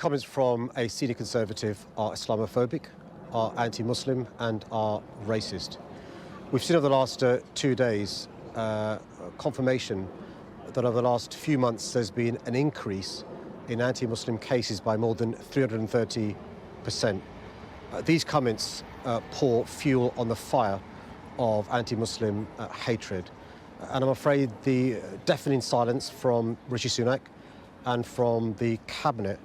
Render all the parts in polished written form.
comments from a senior Conservative are Islamophobic, are anti-Muslim and are racist. We've seen over the last 2 days confirmation that over the last few months there's been an increase in anti-Muslim cases by more than 330%. These comments pour fuel on the fire of anti-Muslim hatred. And I'm afraid the deafening silence from Rishi Sunak and from the cabinet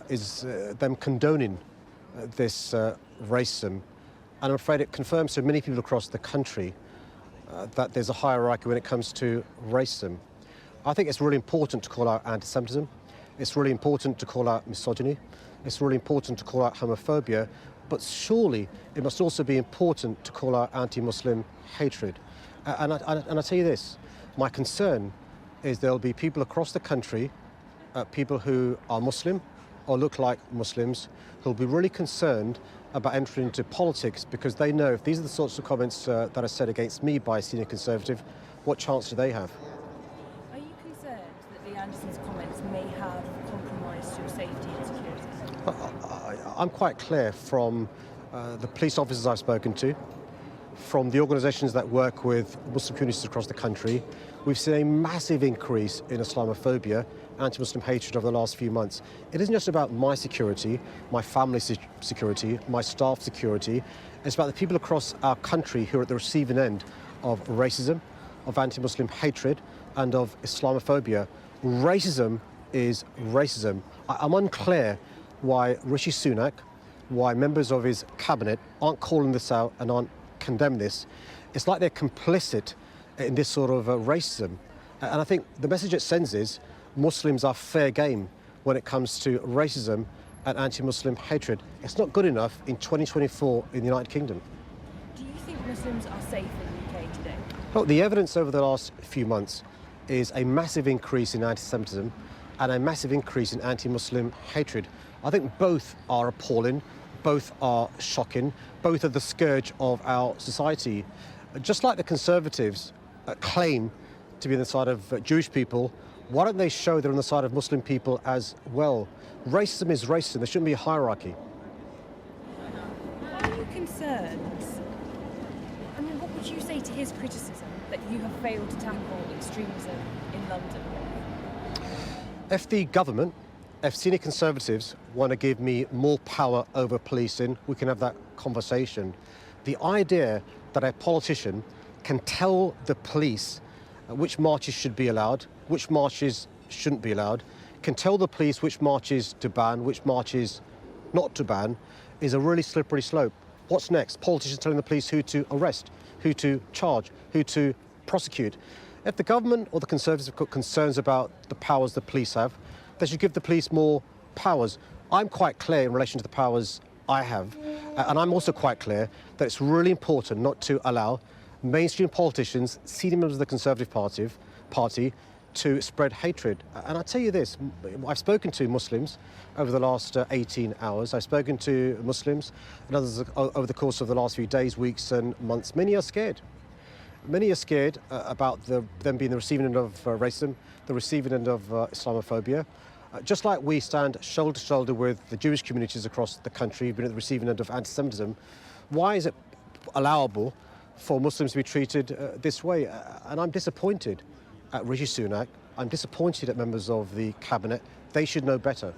is them condoning this racism. And I'm afraid it confirms to many people across the country that there's a hierarchy when it comes to racism. I think it's really important to call out anti-Semitism. It's really important to call out misogyny. It's really important to call out homophobia. But surely it must also be important to call out anti-Muslim hatred. And I tell you this, my concern is there'll be people across the country, people who are Muslim or look like Muslims, who'll be really concerned about entering into politics because they know if these are the sorts of comments that are said against me by a senior Conservative, what chance do they have? Are you concerned that the Andersons' comments may have compromised your safety and security? I'm quite clear from the police officers I've spoken to, from the organisations that work with Muslim communities across the country. We've seen a massive increase in Islamophobia, anti-Muslim hatred over the last few months. It isn't just about my security, my family's security, my staff's security. It's about the people across our country who are at the receiving end of racism, of anti-Muslim hatred and of Islamophobia. Racism is racism. I'm unclear why Rishi Sunak, why members of his cabinet aren't calling this out and aren't condemning this. It's like they're complicit in this sort of racism. And I think the message it sends is Muslims are fair game when it comes to racism and anti-Muslim hatred. It's not good enough in 2024 in the United Kingdom. Do you think Muslims are safe in the UK today? Look, the evidence over the last few months is a massive increase in anti-Semitism and a massive increase in anti-Muslim hatred. I think both are appalling, both are shocking, both are the scourge of our society. Just like the Conservatives claim to be on the side of Jewish people, why don't they show they're on the side of Muslim people as well? Racism is racism. There shouldn't be a hierarchy. Are you concerned? I mean, what would you say to his criticism that you have failed to tackle extremism in London? If the government, if senior Conservatives want to give me more power over policing, we can have that conversation. The idea that a politician can tell the police which marches should be allowed, which marches shouldn't be allowed, can tell the police which marches to ban, which marches not to ban, is a really slippery slope. What's next? Politicians telling the police who to arrest, who to charge, who to prosecute. If the government or the Conservatives have got concerns about the powers the police have, they should give the police more powers. I'm quite clear in relation to the powers I have, and I'm also quite clear that it's really important not to allow mainstream politicians, senior members of the Conservative Party, to spread hatred. And I tell you this, I've spoken to Muslims over the last 18 hours. I've spoken to Muslims and others over the course of the last few days, weeks and months. Many are scared. Many are scared about them being the receiving end of racism, the receiving end of Islamophobia. Just like we stand shoulder to shoulder with the Jewish communities across the country, being at the receiving end of anti-Semitism, why is it allowable for Muslims to be treated this way? And I'm disappointed at Rishi Sunak. I'm disappointed at members of the cabinet. They should know better.